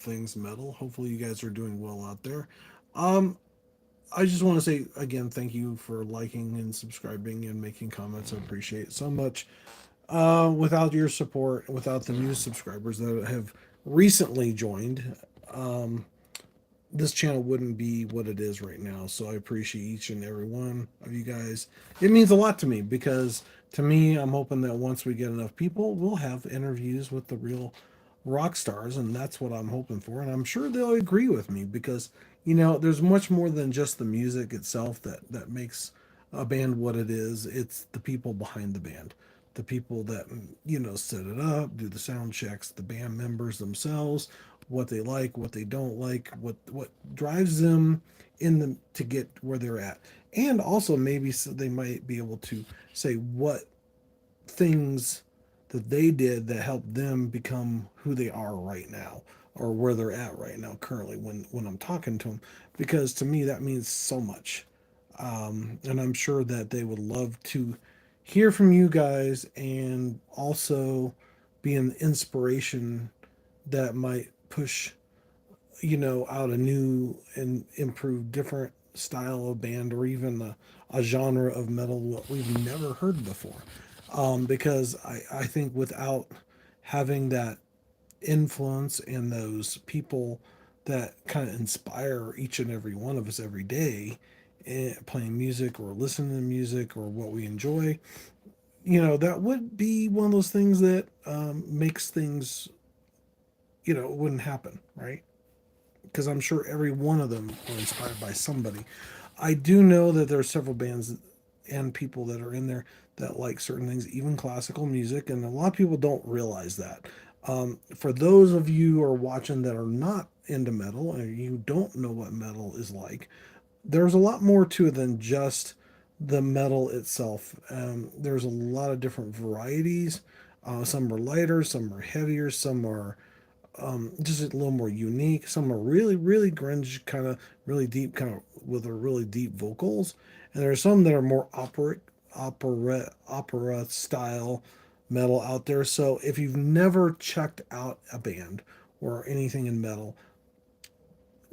things metal. Hopefully, you guys are doing well out there. Um, I just want to say again, thank you for liking and subscribing and making comments. I appreciate it so much. Without your support, without the new subscribers that have recently joined, um, this channel wouldn't be what it is right now. So I appreciate each and every one of you guys. It means a lot to me because to me, I'm hoping that once we get enough people, we'll have interviews with the real rock stars, and that's what I'm hoping for. And I'm sure they'll agree with me because there's much more than just the music itself that makes a band what it is. It's the people behind the band, the people that set it up, do the sound checks, the band members themselves, what they like, what they don't like, what drives them in them to get where they're at, and also maybe they might be able to say what things that they did that helped them become who they are right now or where they're at right now currently when I'm talking to them, because to me that means so much. And I'm sure that they would love to hear from you guys and also be an inspiration that might push out a new and improved different style of band, or even a genre of metal what we've never heard before. Because I think without having that influence and those people that kind of inspire each and every one of us every day, playing music or listening to music or what we enjoy, that would be one of those things that makes things, it wouldn't happen, right? Because I'm sure every one of them were inspired by somebody. I do know that there are several bands and people that are in there that like certain things, even classical music, and a lot of people don't realize that. For those of you who are watching that are not into metal and you don't know what metal is like, there's a lot more to it than just the metal itself. There's a lot of different varieties. Some are lighter, some are heavier, some are just a little more unique. Some are really, really grunge, kind of really deep, kind of with a really deep vocals, and there are some that are more opera style metal out there. So if you've never checked out a band or anything in metal,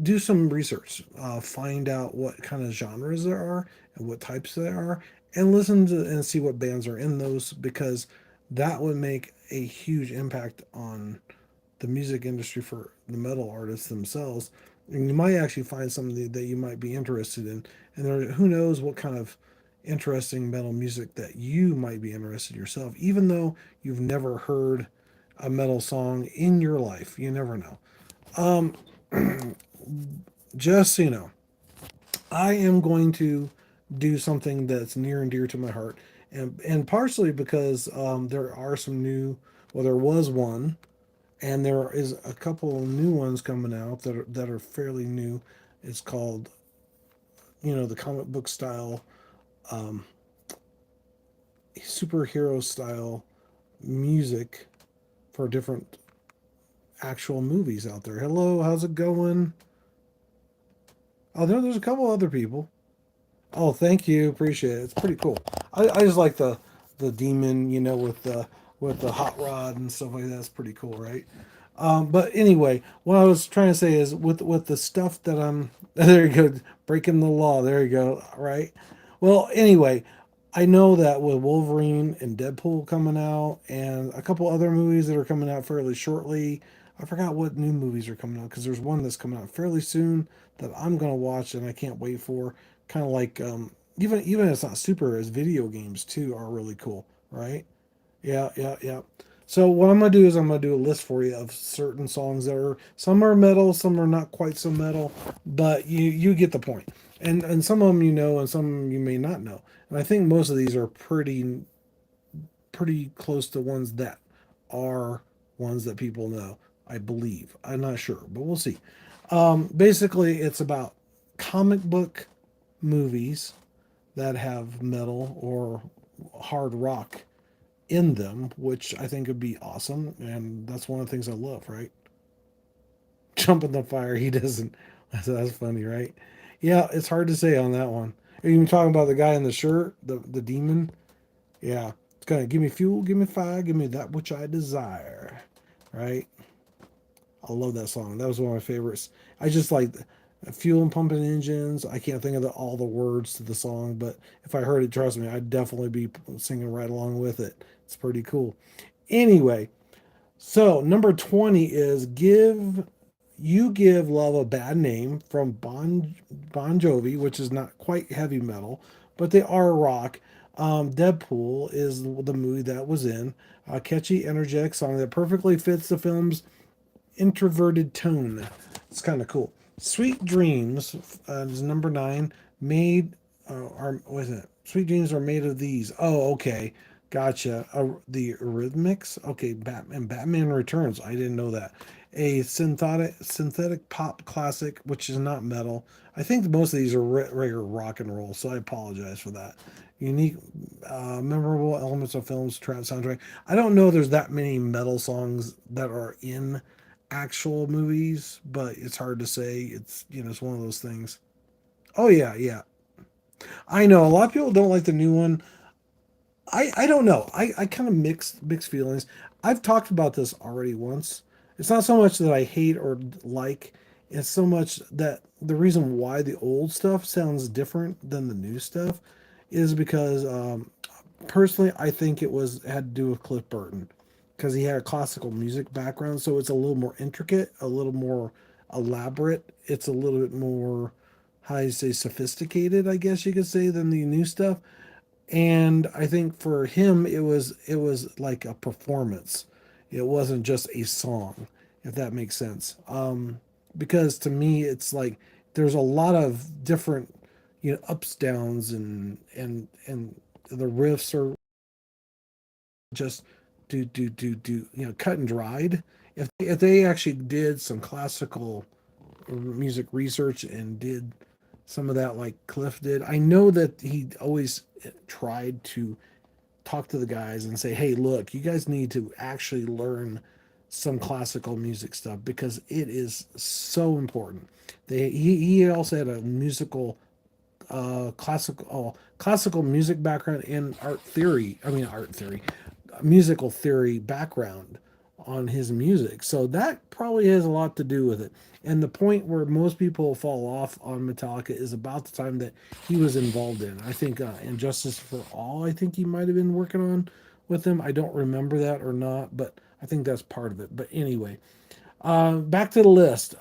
do some research, find out what kind of genres there are and what types there are, and listen to and see what bands are in those, because that would make a huge impact on the music industry for the metal artists themselves. And you might actually find something that you might be interested in. And there, who knows what kind of interesting metal music that you might be interested in yourself, even though you've never heard a metal song in your life. You never know. Um, just so you know, I am going to do something that's near and dear to my heart, and partially because there are some new. Well, there was one, and there is a couple of new ones coming out that are fairly new. It's called, the comic book style, um, superhero style music for different actual movies out there. Hello, how's it going? Oh, there's a couple other people. Oh, thank you, appreciate it. It's pretty cool. I just like the demon, with the hot rod and stuff like that. That's pretty cool, right? But anyway, what I was trying to say is with the stuff that I'm there you go, breaking the law. There you go, right? Well, anyway, I know that with Wolverine and Deadpool coming out, and a couple other movies that are coming out fairly shortly. I forgot what new movies are coming out because there's one that's coming out fairly soon that I'm gonna watch and I can't wait for. Kind of like even if it's not super, as video games too are really cool, right? Yeah, yeah, yeah. So what I'm gonna do is I'm gonna do a list for you of certain songs that are, some are metal, some are not quite so metal, but you get the point. And some of them you know, and some you may not know. And I think most of these are pretty close to ones that are ones that people know. I believe. I'm not sure, but we'll see. Basically, it's about comic book movies that have metal or hard rock in them, which I think would be awesome. And that's one of the things I love, right? Jump in the fire. He doesn't. That's funny, right? Yeah, it's hard to say on that one. Are you talking about the guy in the shirt, the demon? Yeah. It's gonna give me fuel, give me fire, give me that which I desire. Right? I love that song. That was one of my favorites. I just like fuel and pumping engines. I can't think of all the words to the song, but if I heard it, trust me, I'd definitely be singing right along with it. It's pretty cool. Anyway, so number 20 is Give Love a Bad Name from Bon Jovi, which is not quite heavy metal, but they are rock. Deadpool is the movie that was in. A catchy, energetic song that perfectly fits the film's introverted tone. It's kind of cool. Sweet Dreams is number 9. Made are what is it? Sweet Dreams are made of these. Oh, okay, gotcha. The Eurythmics. Okay, Batman Returns. I didn't know that. A synthetic pop classic, which is not metal. I think most of these are regular rock and roll, so I apologize for that. Unique, memorable elements of films, trap soundtrack. I don't know. There's that many metal songs that are in actual movies, but it's hard to say. It's it's one of those things. Oh yeah, yeah. I know a lot of people don't like the new one. I don't know. I kind of mixed feelings. I've talked about this already once. It's not so much that I hate or like. It's so much that the reason why the old stuff sounds different than the new stuff is because personally I think it had to do with Cliff Burton because he had a classical music background, so it's a little more intricate, a little more elaborate. It's a little bit more, how do you say, sophisticated, I guess you could say, than the new stuff. And I think for him it was like a performance. It wasn't just a song, if that makes sense. Because to me it's like there's a lot of different ups, downs, and the riffs are just do cut and dried. If they actually did some classical music research and did some of that like Cliff did, I know that he always tried to talk to the guys and say, "Hey, look, you guys need to actually learn some classical music stuff because it is so important." He also had a classical music background and art theory. I mean, art theory, musical theory background on his music. So that probably has a lot to do with it. And the point where most people fall off on Metallica is about the time that he was involved in. I think Injustice for All, I think he might have been working on with them. I don't remember that or not, but I think that's part of it. But anyway, back to the list.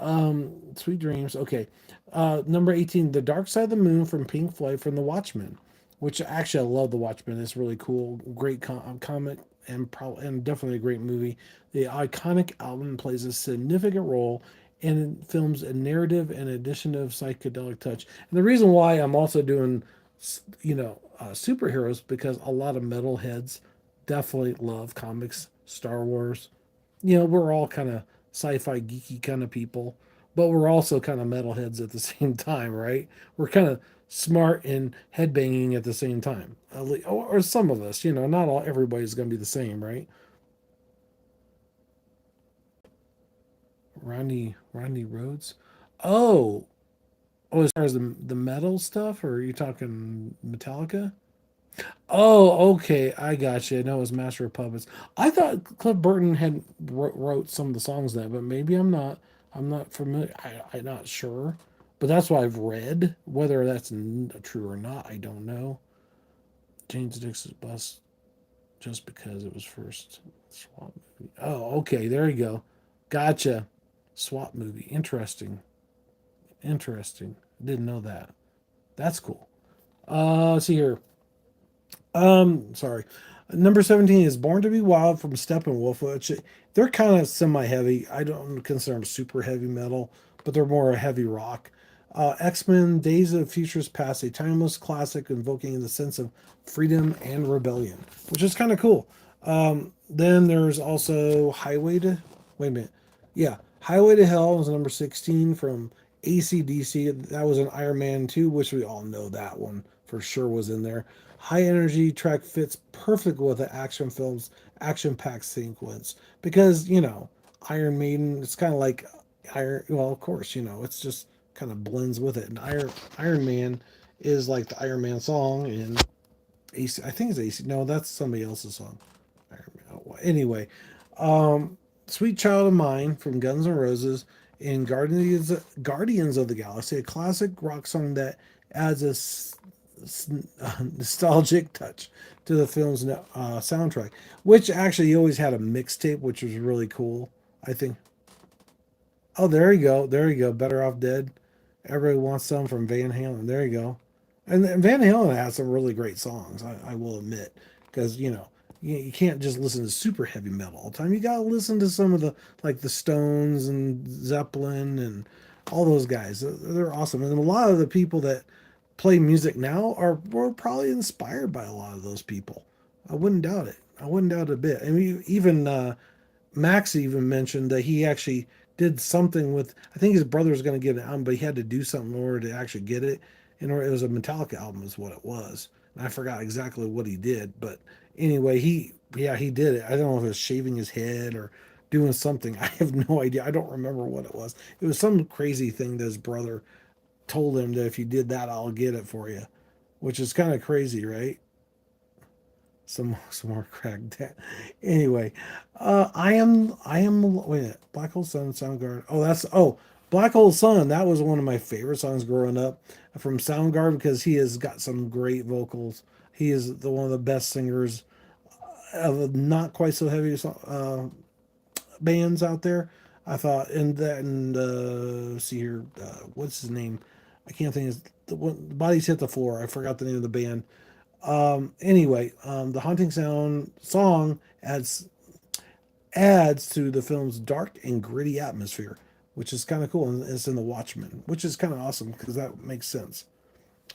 Sweet Dreams. Okay. Number 18, The Dark Side of the Moon from Pink Floyd from The Watchmen, which actually I love The Watchmen. It's really cool. Great comic and definitely a great movie. The iconic album plays a significant role in film's narrative and addition of psychedelic touch. And the reason why I'm also doing, superheroes because a lot of metalheads definitely love comics, Star Wars. We're all kind of sci-fi geeky kind of people, but we're also kind of metalheads at the same time, right? We're kind of smart and headbanging at the same time. Or some of us, not all everybody's going to be the same, right? Randy Rhodes. Oh, as far as the metal stuff, or are you talking Metallica? Oh, okay, I got you. No, it was Master of Puppets. I thought Cliff Burton had wrote some of the songs that, but maybe I'm not. I'm not familiar. I'm not sure, but that's what I've read. Whether that's true or not, I don't know. James Dixon's bus just because it was first swap movie. Oh, okay, there you go. Gotcha. Swap movie. Interesting. Interesting. Didn't know that. That's cool. Let's see here. Sorry. Number 17 is Born to Be Wild from Steppenwolf, which they're kind of semi-heavy. I don't consider them super heavy metal, but they're more a heavy rock. X-Men Days of Futures Past, a timeless classic invoking the sense of freedom and rebellion, which is kind of cool. Then there's also wait a minute. Yeah, Highway to Hell is number 16 from AC/DC. That was an Iron Man 2, which we all know that one for sure was in there. High energy track fits perfect with the action film's action packed sequence because Iron Maiden. It's kind of like Iron. Well, of course, it's just kind of blends with it. And Iron Man is like the Iron Man song, and AC. I think it's AC. No, that's somebody else's song. Iron Man. Oh, well, anyway, Sweet Child of Mine from Guns N' Roses and Guardians of the Galaxy, a classic rock song that adds a nostalgic touch to the film's soundtrack, which actually always had a mixtape, which was really cool. I think. Oh, there you go. There you go. Better Off Dead. Everybody wants some from Van Halen. There you go. And Van Halen has some really great songs, I will admit. Because, you can't just listen to super heavy metal all the time. You got to listen to some of like the Stones and Zeppelin and all those guys. They're awesome. And a lot of the people that play music now were probably inspired by a lot of those people. I wouldn't doubt it. I wouldn't doubt it a bit. I mean, even Max even mentioned that he actually did something with. I think his brother was going to get an album, but he had to do something in order to actually get it. In order, it was a Metallica album, is what it was. And I forgot exactly what he did, but anyway, he did it. I don't know if it was shaving his head or doing something. I have no idea. I don't remember what it was. It was some crazy thing that his brother told him that if you did that, I'll get it for you, which is kind of crazy, right? Some more crack that. Anyway, I am wait a minute, Black Hole Sun Soundgarden. Black Hole Sun. That was one of my favorite songs growing up from Soundgarden because he has got some great vocals. He is one of the best singers of not quite so heavy bands out there. I thought, see here, what's his name? I can't think of the bodies hit the floor. I forgot the name of the band. Anyway, the haunting sound song adds to the film's dark and gritty atmosphere, which is kind of cool. And it's in The Watchmen, which is kind of awesome because that makes sense.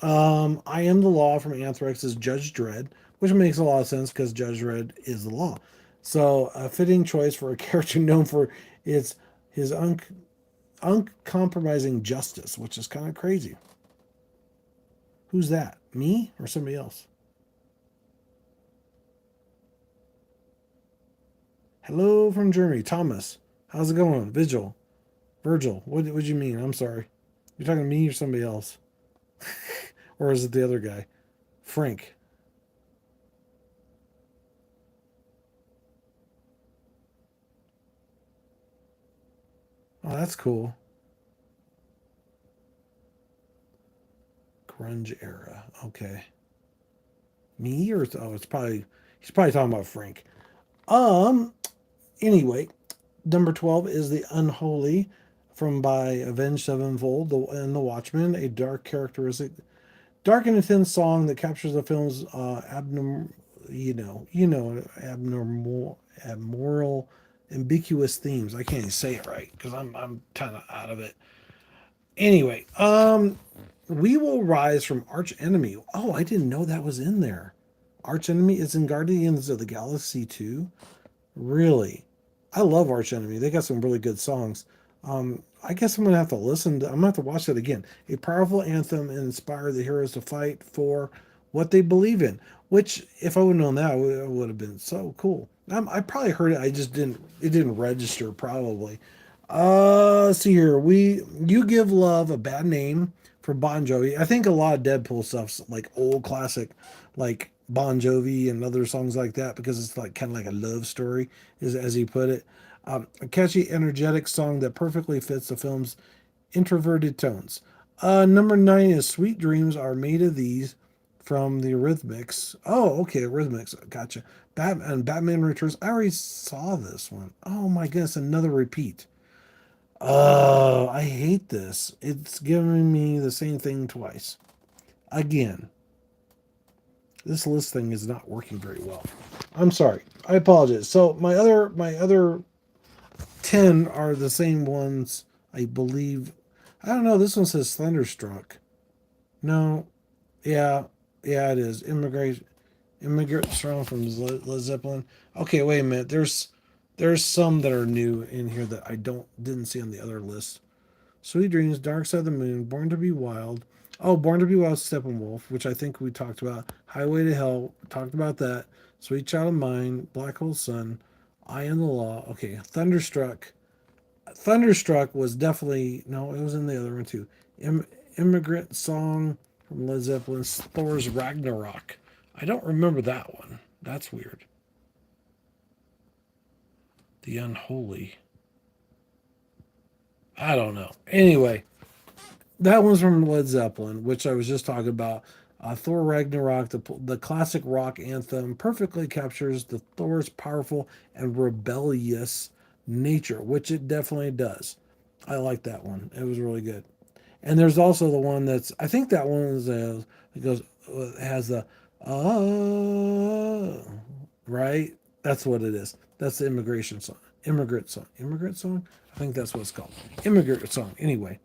I Am the Law from Anthrax is Judge Dredd, which makes a lot of sense because Judge Dredd is the law. So a fitting choice for a character known for its his uncompromising justice, which is kind of crazy. Who's that? Me or somebody else? Hello from Germany, Thomas. How's it going? Virgil. What do you mean? I'm sorry. You're talking to me or somebody else, or is it the other guy, Frank? Oh, that's cool. Grunge era. Okay. Me or it's probably he's probably talking about Frank. Um. Anyway, number 12 is the Unholy from by Avenged Sevenfold and the Watchmen, a dark and intense song that captures the film's abnormal, ambiguous themes. I can't even say it right because I'm kind of out of it. Anyway, we will rise from Arch Enemy. Oh, I didn't know that was in there. Arch Enemy is in Guardians of the Galaxy too. Really, I love Arch Enemy. They got some really good songs. I guess I'm gonna have to I'm gonna have to watch that again. A powerful anthem and inspire the heroes to fight for what they believe in. Which, if I would have known that, would have been so cool. I probably heard it. I just didn't. It didn't register probably. See here. You give love a bad name for Bon Jovi. I think a lot of Deadpool stuff's like old classic, like Bon Jovi and other songs like that because it's like kind of like a love story, is as he put it. A catchy, energetic song that perfectly fits the film's introverted tones. Number nine is "Sweet Dreams Are Made of These" from the Eurythmics. Oh, okay, Eurythmics. Gotcha. Batman Returns. I already saw this one. Oh my goodness, another repeat. Oh, I hate this. It's giving me the same thing twice. Again, this list thing is not working very well. I'm sorry. I apologize. So my other 10 are the same ones, I believe. I don't know. This one says Thunderstruck. No. Yeah. Yeah, it is. Immigrant Strong from Led Zeppelin. Okay, wait a minute. There's some that are new in here that I didn't see on the other list. Sweet Dreams, Dark Side of the Moon, Born to Be Wild. Oh, Born to Be Wild, Steppenwolf, which I think we talked about. Highway to Hell, talked about that. Sweet Child of Mine, Black Hole Sun, I Am the Law. Okay, Thunderstruck. Thunderstruck was definitely no, it was in the other one too. Immigrant Song from Led Zeppelin, Thor's Ragnarok. I don't remember that one. That's weird. The Unholy. I don't know. Anyway, that one's from Led Zeppelin, which I was just talking about. Thor Ragnarok, the classic rock anthem, perfectly captures the Thor's powerful and rebellious nature, which it definitely does. I like that one. It was really good. And there's also the one that's I think that one is it goes has the uh right. That's what it is. That's the immigration song, immigrant song, immigrant song. I think that's what it's called, immigrant song. Anyway,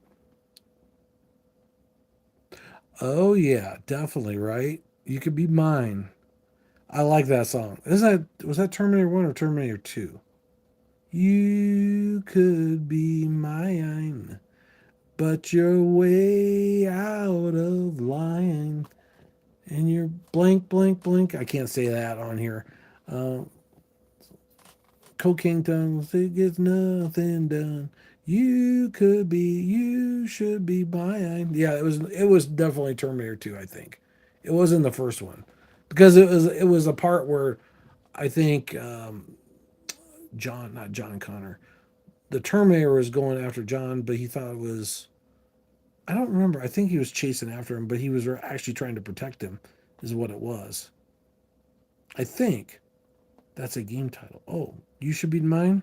oh yeah, definitely right. You could be mine. I like that song. Is that was that Terminator One or Terminator Two? You could be mine, but you're way out of line. And you're blank, blank, blank. I can't say that on here. Uh, Cocaine tongues, it gets nothing done. You could be, you should be mine. Yeah, it was definitely Terminator 2, I think. It wasn't the first one. Because it was a part where I think John, not John Connor, the Terminator was going after John, but he thought it was, I don't remember. I think he was chasing after him, but he was actually trying to protect him, is what it was. I think. That's a game title. Oh, you should be mine.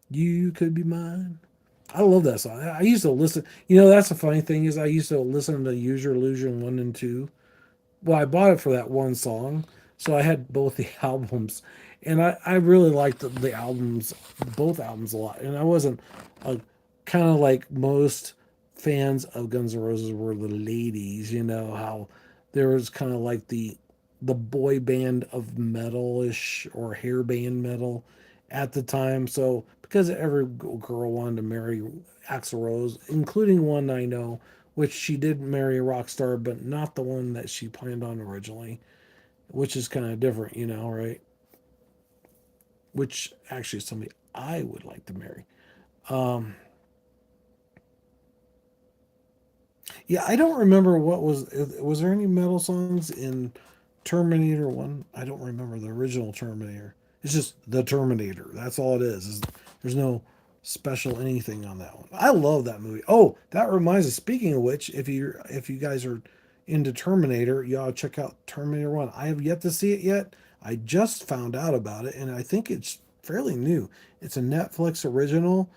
You could be mine. I love that song. I used to listen. That's the funny thing is I used to listen to Use Your Illusion 1 and 2. Well, I bought it for that one song, so I had both the albums, and I really liked the albums, both albums a lot. And I wasn't a kind of like most fans of Guns N' Roses were the ladies. You know how there was kind of like the boy band of metalish or hair band metal at the time. So because every girl wanted to marry Axl Rose, including one I know, which she did marry a rock star, but not the one that she planned on originally, which is kind of different, right? Which actually is somebody I would like to marry. Um, yeah, I don't remember what was there any metal songs in Terminator 1? I don't remember the original Terminator. It's just the Terminator. That's all it is there's no special anything on that one. I love that movie. Oh, that reminds me, speaking of which, if you guys are into Terminator, you ought to check out Terminator 1. I have yet to see it yet. I just found out about it and I think it's fairly new. It's a Netflix original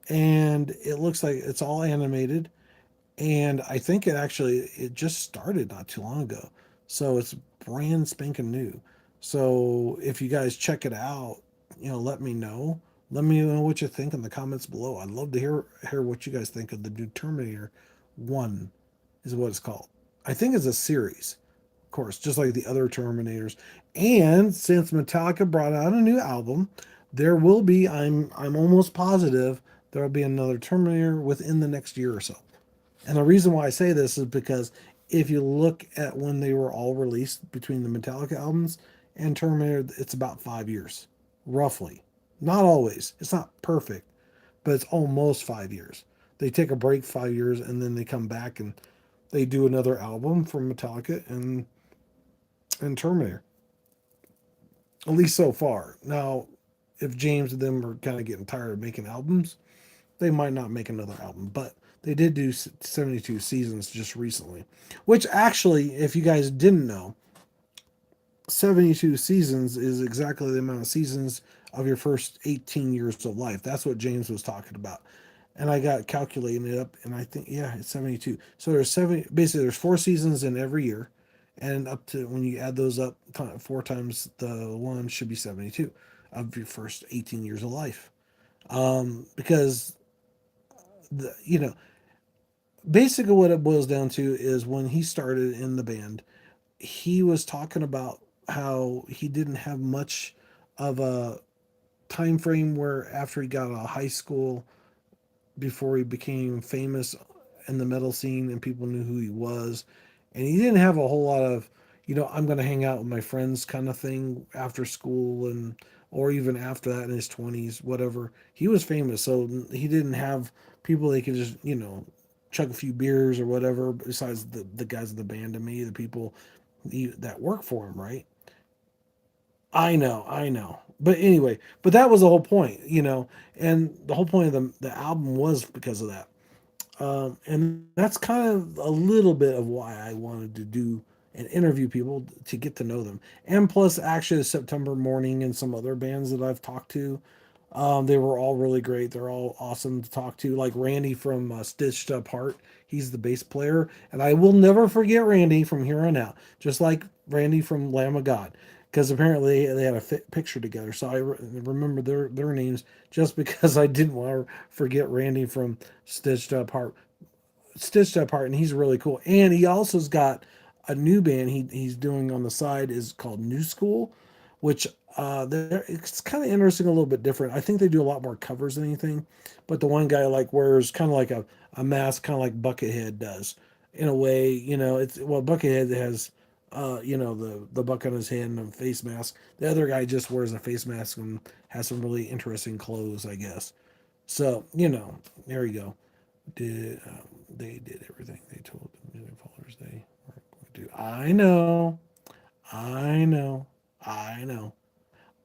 and it looks like it's all animated and I think it just started not too long ago, so it's brand spanking new. So if you guys check it out, let me know. Let me know what you think in the comments below. I'd love to hear what you guys think of the new Terminator One, is what it's called. I think it's a series, of course, just like the other Terminators. And since Metallica brought out a new album, there will be. I'm almost positive there will be another Terminator within the next year or so. And the reason why I say this is because if you look at when they were all released between the Metallica albums and Terminator, it's about 5 years, roughly. Not always. It's not perfect, but it's almost 5 years. They take a break 5 years and then they come back and they do another album from Metallica and Terminator. At least so far. Now, if James and them are kind of getting tired of making albums, they might not make another album, but they did do 72 seasons just recently. Which actually, if you guys didn't know, 72 seasons is exactly the amount of seasons of your first 18 years of life. That's what James was talking about. And I got calculating it up, and I think, yeah, it's 72. So there's 70, basically, there's 4 seasons in every year. And up to when you add those up, four times the one should be 72 of your first 18 years of life. Because the basically what it boils down to is when he started in the band, he was talking about how he didn't have much of a time frame where after he got out of high school before he became famous in the metal scene and people knew who he was. And he didn't have a whole lot of, I'm going to hang out with my friends kind of thing after school and or even after that in his 20s, whatever. He was famous, so he didn't have people they could just, chug a few beers or whatever besides the guys in the band and me, the people that work for him, right? I know. But anyway, but that was the whole point, and the whole point of the album was because of that. And that's kind of a little bit of why I wanted to do and interview people to get to know them. And plus, actually, September Morning and some other bands that I've talked to, they were all really great. They're all awesome to talk to. Like Randy from Stitched Up Heart, he's the bass player, and I will never forget Randy from here on out. Just like Randy from Lamb of God, because apparently they had a picture together. So I remember their names just because I didn't want to forget Randy from Stitched Up Heart, and he's really cool. And he also's got a new band he's doing on the side is called New School, which it's kind of interesting, a little bit different. I think they do a lot more covers than anything, but the one guy like wears kind of like a mask, kind of like Buckethead does, in a way. It's well, Buckethead has the buck on his head and a face mask. The other guy just wears a face mask and has some really interesting clothes, I guess. So there you go. They did everything they told the music followers they were going to do. I know, I know.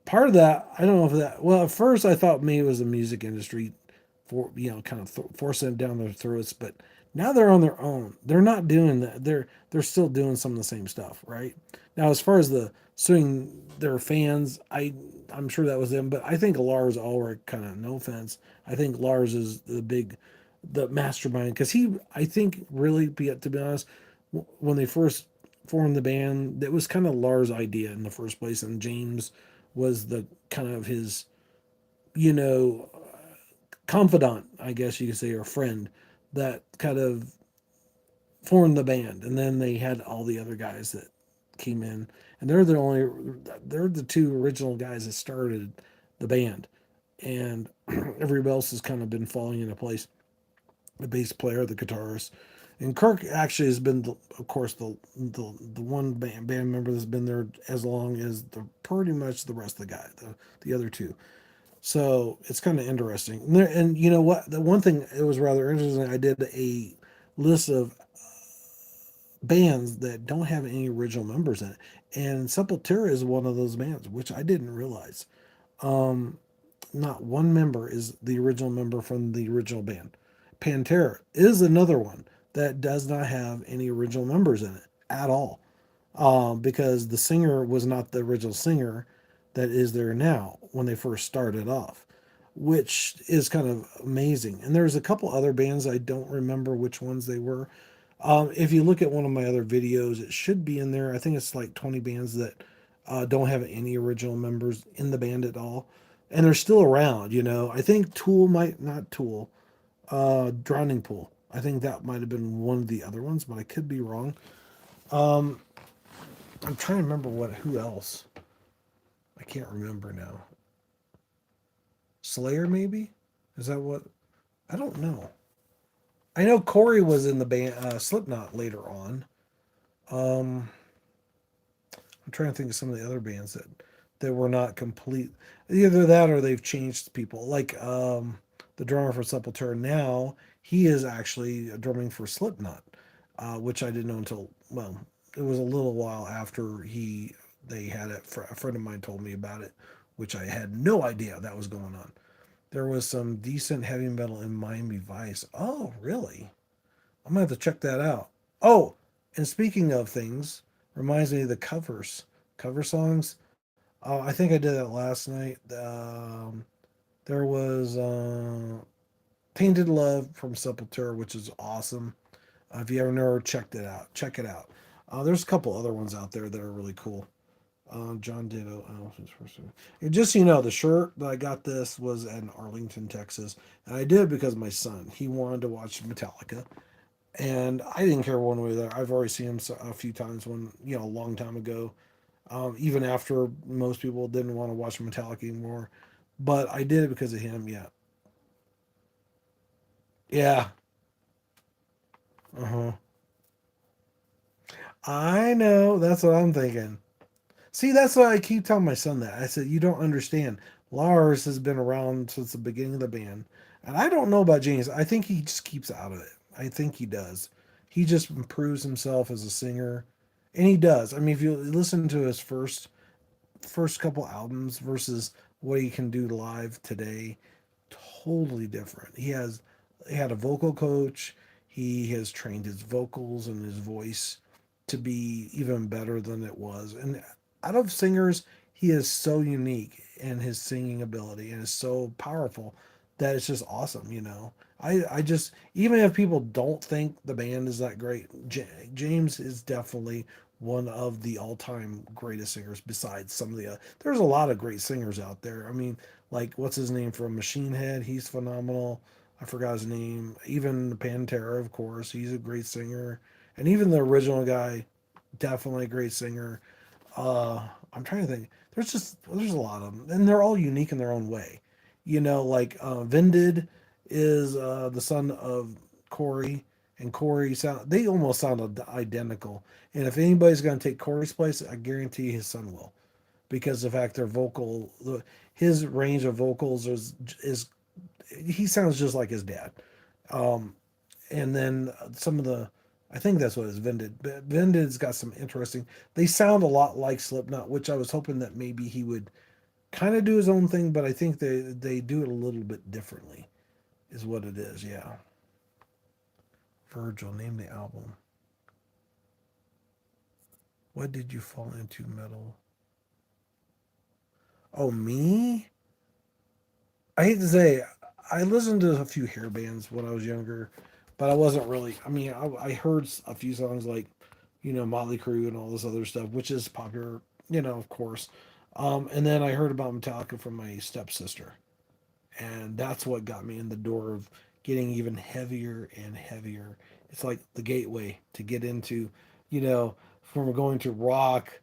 Part of that, I don't know if that. Well, at first I thought maybe it was the music industry for kind of forcing it down their throats, but now they're on their own. They're not doing that. They're still doing some of the same stuff, right? Now, as far as the suing their fans, I'm sure that was them, but I think Lars Ulrich, kind of no offense, I think Lars is the mastermind because I think really to be honest, when they first formed the band, it was kind of Lars' idea in the first place, and James was the kind of his you know confidant, I guess you could say, or friend that kind of formed the band, and then they had all the other guys that came in, and they're the two original guys that started the band, and everybody else has kind of been falling into place. The bass player, the guitarist, and Kirk actually has been, of course, the one band member that's been there as long as pretty much the rest of the guy, the other two. So it's kind of interesting. And you know what? The one thing it was rather interesting. I did a list of bands that don't have any original members in it, and Sepultura is one of those bands, which I didn't realize. Um, Not one member is the original member from the original band. Pantera is another one that does not have any original members in it at all, because the singer was not the original singer that is there now when they first started off, which is kind of amazing. And there's a couple other bands I don't remember which ones they were. If you look at one of my other videos, it should be in there. I think it's like 20 bands that don't have any original members in the band at all, and they're still around. I think Tool might not Tool, Drowning Pool. I think that might have been one of the other ones, but I could be wrong. Um, I'm trying to remember who else. I can't remember now. Slayer, maybe? Is that what? I don't know. I know Corey was in the band Slipknot later on. Um, I'm trying to think of some of the other bands that were not complete. Either that or they've changed people. Like the drummer for Sepultura now, he is actually drumming for Slipknot, which I didn't know until, well, it was a little while after they had it. A friend of mine told me about it, which I had no idea that was going on. There was some decent heavy metal in Miami Vice. Oh, really? I'm gonna have to check that out. Oh, and speaking of things, reminds me of the cover songs. I think I did that last night. There was "Tainted Love" from Sepultura, which is awesome. If you ever never checked it out, check it out. There's a couple other ones out there that are really cool. John Ditto. And just so you know, the shirt that I got this was in Arlington, Texas, and I did it because my son he wanted to watch Metallica, and I didn't care one way or the other. I've already seen him a few times when a long time ago, even after most people didn't want to watch Metallica anymore. But I did it because of him. Yeah, yeah. Uh-huh. I know. That's what I'm thinking. See, that's why I keep telling my son that. I said, you don't understand. Lars has been around since the beginning of the band. And I don't know about James. I think he just keeps out of it. I think he does. He just improves himself as a singer. And he does. I mean, if you listen to his first first couple albums versus what he can do live today, totally different. He had a vocal coach. He has trained his vocals and his voice to be even better than it was. And out of singers, he is so unique in his singing ability and is so powerful that it's just awesome, you know. I just, even if people don't think the band is that great, James is definitely one of the all-time greatest singers besides some of the there's a lot of great singers out there. I mean, like what's his name from Machine Head? He's phenomenal. I forgot his name. Even Pantera, of course, he's a great singer. And even the original guy, definitely a great singer. I'm trying to think. There's a lot of them, and they're all unique in their own way. You know, like Vended is the son of Corey, and Corey sound they almost sound identical. And if anybody's going to take Corey's place, I guarantee his son will, because the fact their vocal, his range of vocals is he sounds just like his dad. Um, and then some of the I think that's what it's Vended. Vended's got some interesting. They sound a lot like Slipknot, which I was hoping that maybe he would kind of do his own thing, but I think they do it a little bit differently, is what it is. Yeah. Virgil, name the album. What did you fall into metal? Oh, me? I hate to say, I listened to a few hair bands when I was younger, but I wasn't really. I mean, I heard a few songs like, you know, Motley Crue and all this other stuff, which is popular, you know, of course. And then I heard about Metallica from my stepsister, and that's what got me in the door of getting even heavier and heavier. It's like the gateway to get into, you know, from going to rock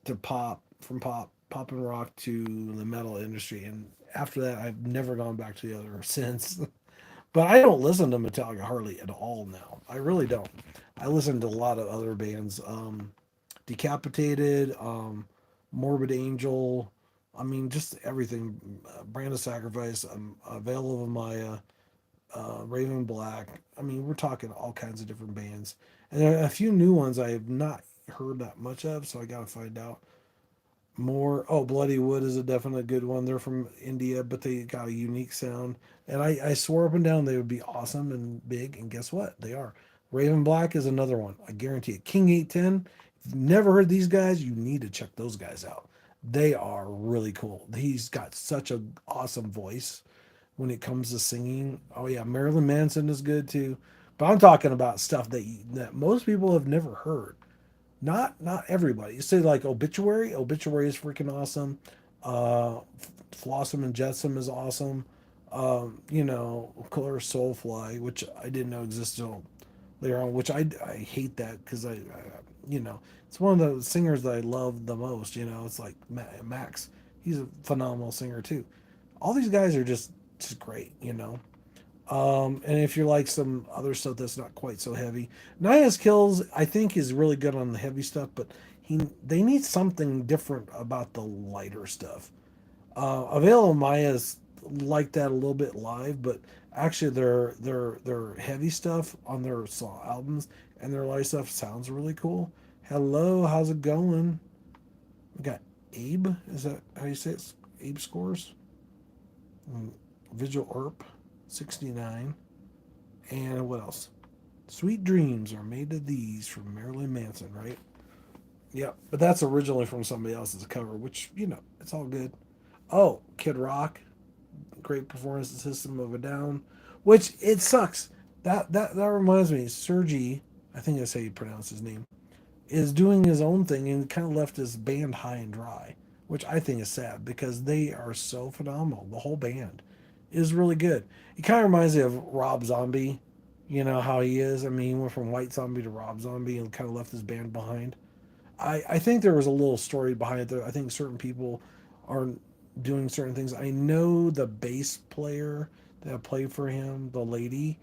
to pop, from pop and rock to the metal industry, and after that, I've never gone back to the other since. But I don't listen to Metallica hardly at all now. I really don't. I listen to a lot of other bands, Decapitated, Morbid Angel. I mean, just everything. Brand of Sacrifice, Veil of Maya, Raven Black. I mean, we're talking all kinds of different bands, and there are a few new ones I have not heard that much of, so I got to find out more. Oh, Bloody Wood is a definite good one. They're from India, but they got a unique sound. And I swore up and down they would be awesome and big. And guess what? They are. Raven Black is another one. I guarantee it. King 810. If you've never heard these guys, you need to check those guys out. They are really cool. He's got such an awesome voice when it comes to singing. Oh yeah, Marilyn Manson is good too. But I'm talking about stuff that most people have never heard. Not everybody. You say like Obituary. Obituary is freaking awesome. Uh, Flossom and Jetsam is awesome. You know, of course, Soulfly, which I didn't know existed later on. Which I hate that because you know it's one of the singers that I love the most. You know, it's like Max. He's a phenomenal singer too. All these guys are just great. You know, and if you like some other stuff that's not quite so heavy, Naya's Kills I think is really good on the heavy stuff, but they need something different about the lighter stuff. Avail of Maya's like that a little bit live, but actually their heavy stuff on their albums and their light stuff sounds really cool. Hello, how's it going? We got Abe. Is that how you say it? Abe scores. Vigil Erp, 69. And what else? Sweet dreams are made of these from Marilyn Manson, right? Yeah, but that's originally from somebody else's cover, which, you know, it's all good. Oh, Kid Rock, great performance in System of a Down, which it sucks. That reminds me, Sergi, I think that's how you pronounce his name, is doing his own thing and kind of left his band high and dry, which I think is sad because they are so phenomenal. The whole band is really good. It kind of reminds me of Rob Zombie, you know how he is. I mean, he went from White Zombie to Rob Zombie and kind of left his band behind. I think there was a little story behind it. There, I think certain people are doing certain things. I know the bass player that played for him, the lady,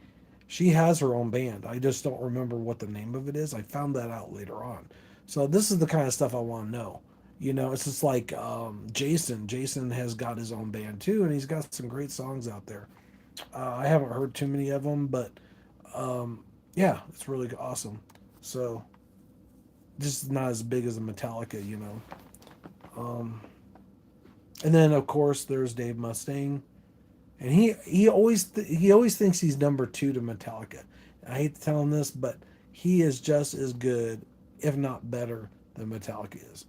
she has her own band. I just don't remember what the name of it is. I found that out later on. So this is the kind of stuff I want to know. You know, it's just like Jason. Jason has got his own band too, and he's got some great songs out there. I haven't heard too many of them, but yeah, it's really awesome. So just not as big as a Metallica, you know. Um, and then of course there's Dave Mustaine, and he always thinks he's number two to Metallica. I hate to tell him this, but he is just as good, if not better, than Metallica is.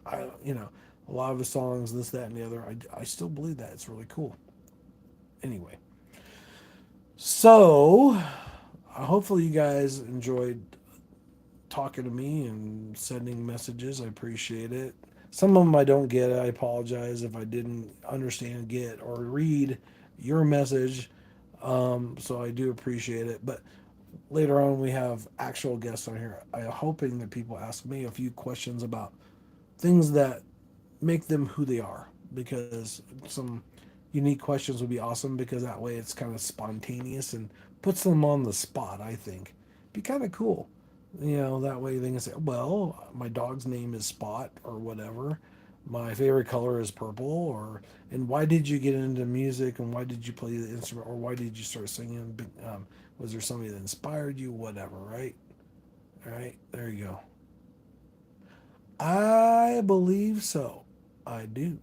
A lot of his songs, this, that, and the other. I still believe that it's really cool. Anyway, so hopefully you guys enjoyed talking to me and sending messages. I appreciate it. Some of them I don't get. I apologize if I didn't understand, get, or read your message. So I do appreciate it. But later on, we have actual guests on here. I'm hoping that people ask me a few questions about things that make them who they are, because some unique questions would be awesome, because that way it's kind of spontaneous and puts them on the spot. I think be kind of cool. That way they can say, well, my dog's name is Spot or whatever. My favorite color is purple, or and why did you get into music, and why did you play the instrument, or why did you start singing? Was there somebody that inspired you? Whatever, right? All right, there you go. I believe so. I do.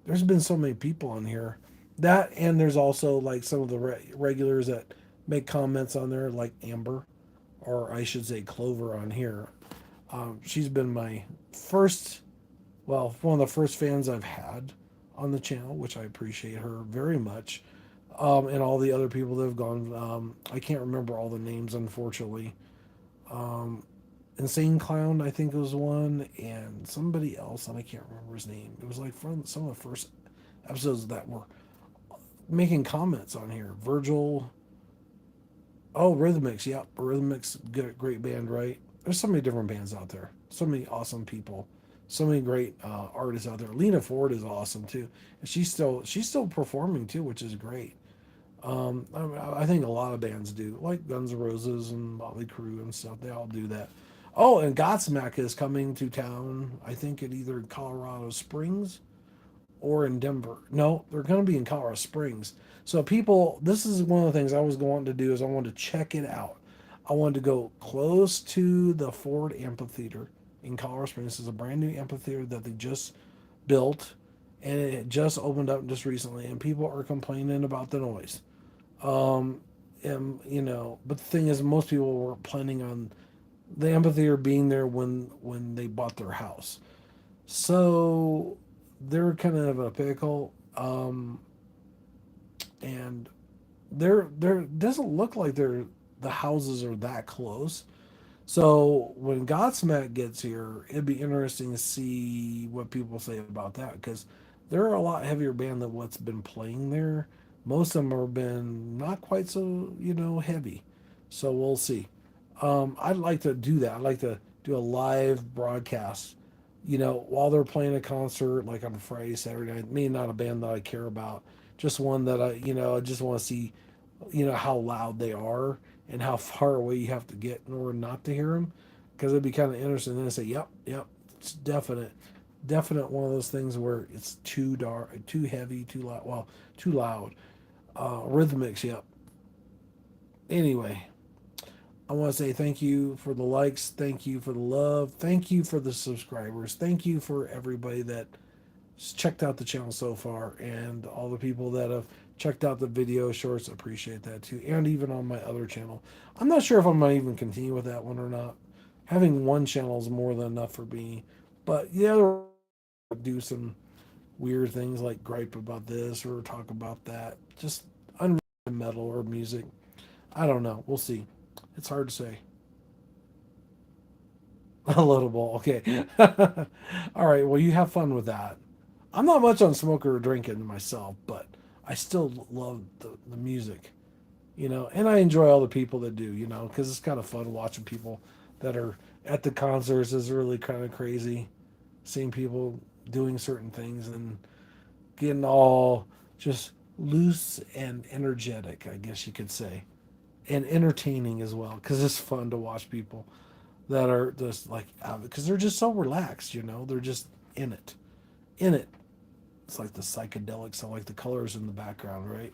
There's been so many people on here. That, and there's also like some of the regulars that make comments on there, like Amber, or I should say Clover on here. She's been my first, well, one of the first fans I've had on the channel, which I appreciate her very much. And all the other people that have gone. I can't remember all the names, unfortunately. Um, Insane Clown, I think, was one, and somebody else, and I can't remember his name. It was like from some of the first episodes that were making comments on here. Virgil, oh, Rhythmix, yeah, Rhythmix, good, great band, right? There's so many different bands out there, so many awesome people, so many great artists out there. Lena Ford is awesome too, and she's still performing too, which is great. I think a lot of bands do, like Guns N' Roses and Motley Crue and stuff. They all do that. Oh, and Godsmack is coming to town. I think at either Colorado Springs or in Denver. No, they're going to be in Colorado Springs. So people, this is one of the things I was going to do is I wanted to check it out. I wanted to go close to the Ford Amphitheater in Colorado Springs. This is a brand new amphitheater that they just built, and it just opened up just recently, and people are complaining about the noise. Um, but the thing is, most people were planning on the amphitheater being there when they bought their house, so they're kind of a pickle. And there doesn't look like the houses are that close. So when Godsmack gets here, it'd be interesting to see what people say about that, because they're a lot heavier band than what's been playing there. Most of them have been not quite so heavy. So we'll see. I'd like to do that. I'd like to do a live broadcast. While they're playing a concert, like on a Friday, Saturday night. Me, not a band that I care about, just one that I just want to see, how loud they are and how far away you have to get in order not to hear them, because it'd be kind of interesting. Then I say, yep, yep, it's definite one of those things where it's too dark, too heavy, too loud. Well, too loud. Rhythmics, yep. Anyway, I want to say thank you for the likes, thank you for the love, thank you for the subscribers, thank you for everybody that checked out the channel so far, and all the people that have checked out the video shorts. Appreciate that too, and even on my other channel. I'm not sure if I'm going to even continue with that one or not. Having one channel is more than enough for me, but the other, do some weird things like gripe about this or talk about that, just unrelated metal or music. I don't know, we'll see. It's hard to say. A little ball, okay. All right, well, you have fun with that. I'm not much on smoking or drinking myself, but I still love the music, and I enjoy all the people that do, because it's kind of fun watching people that are at the concerts. Is really kind of crazy seeing people doing certain things and getting all just loose and energetic, I guess you could say, and entertaining as well, because it's fun to watch people that are just like, because they're just so relaxed, they're just in it, in it. It's like the psychedelics. I like the colors in the background, right?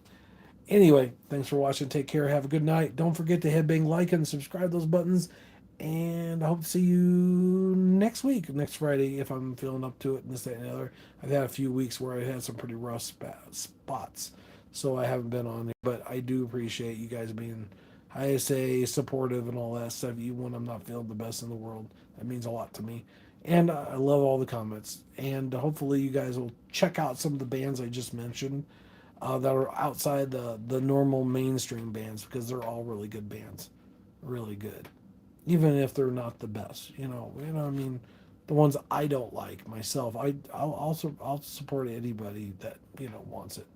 Anyway, thanks for watching. Take care. Have a good night. Don't forget to headbang, like, and subscribe those buttons. And I hope to see you next week, next Friday, if I'm feeling up to it and this, that, and the other. I've had a few weeks where I had some pretty rough spots, so I haven't been on it. But I do appreciate you guys being, I say, supportive and all that stuff, even when I'm not feeling the best in the world. That means a lot to me. And I love all the comments. And hopefully, you guys will check out some of the bands I just mentioned that are outside the normal mainstream bands because they're all really good bands. Really good, even if they're not the best. I mean, the ones I don't like myself. I'll also I'll support anybody that wants it.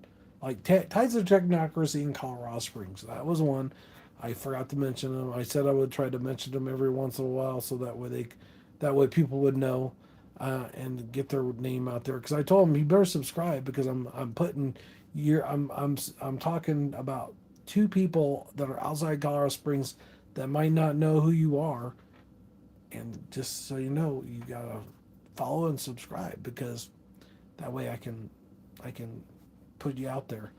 Like Tides of Technocracy in Colorado Springs. That was one. I forgot to mention them. I said I would try to mention them every once in a while so that way people would know and get their name out there. Because I told them you better subscribe because I'm putting I'm talking about two people that are outside Colorado Springs that might not know who you are, and just so you know, you gotta follow and subscribe because that way I can put you out there.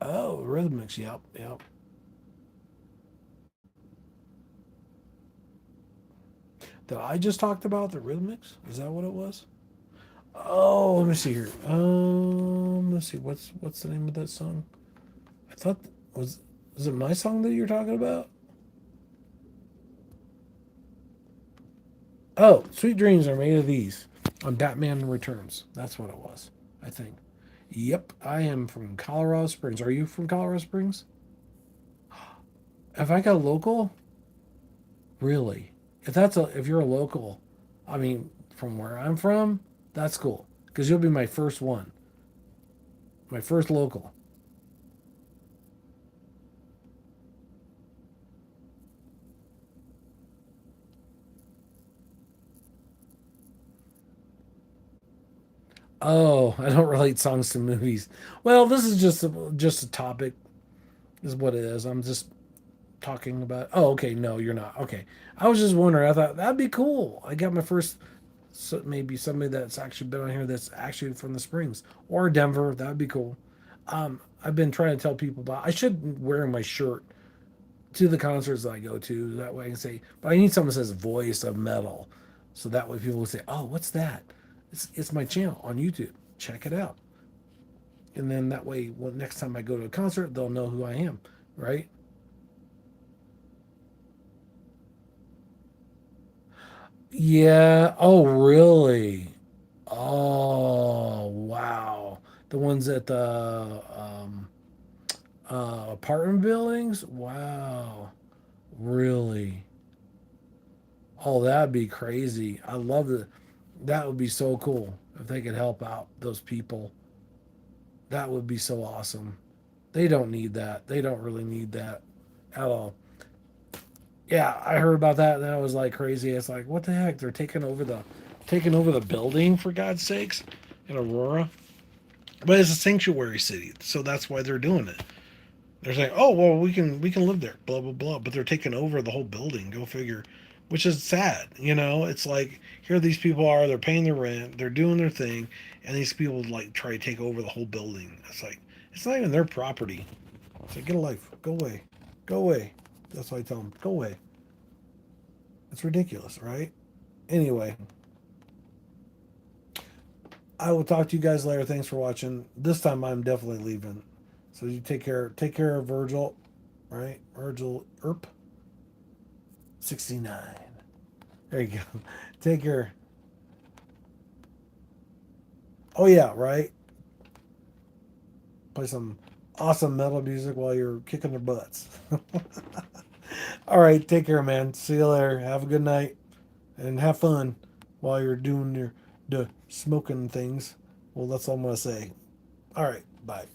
Oh, Rhythmics, yep, yep. That I just talked about the Rhythmics. Is that what it was? Oh, let me see here. Let's see. What's the name of that song? I thought was was it my song that you're talking about? Oh, Sweet Dreams Are Made of These on Batman Returns. That's what it was, I think. Yep, I am from Colorado Springs. Are you from Colorado Springs? Have I got a local? Really? If you're a local, I mean, from where I'm from, that's cool because you'll be my first one, my first local. Oh, I don't relate songs to movies. Well, this is just a topic, is what it is. I'm just talking about. Oh, okay. No, you're not. Okay. I was just wondering. I thought that'd be cool. I got my first, so maybe somebody that's actually been on here that's actually from the Springs or Denver. That'd be cool. I've been trying to tell people about. I should wear my shirt to the concerts that I go to. That way I can say, but I need someone that says voice of metal, so that way people will say, "Oh, what's that?" It's my channel on YouTube. Check it out. And then that way, well, next time I go to a concert, they'll know who I am, right? Yeah. Oh, really? Oh, wow. The ones at the apartment buildings? Wow. Really? Oh, that'd be crazy. I love it. That would be so cool if they could help out those people. That would be so awesome. They don't need that. They don't really need that at all. Yeah, I heard about that and that was like crazy. It's like, what the heck? They're taking over the building for God's sakes in Aurora. But it's a sanctuary city, so that's why they're doing it. They're saying, "Oh, well, we can live there." Blah blah blah. But they're taking over the whole building. Go figure. Which is sad. It's like here these people are. They're paying their rent. They're doing their thing, and these people like try to take over the whole building. It's like it's not even their property. It's like get a life. Go away. Go away. That's why I tell them go away. It's ridiculous, right? Anyway, I will talk to you guys later. Thanks for watching. This time I'm definitely leaving. So you take care. Take care of Virgil, right? Virgil Earp 69. There you go. Take care. Oh yeah, right. Play some awesome metal music while you're kicking their butts. All right, take care, man. See you later. Have a good night and have fun while you're doing your the smoking things. Well, that's all I'm gonna say. All right, bye.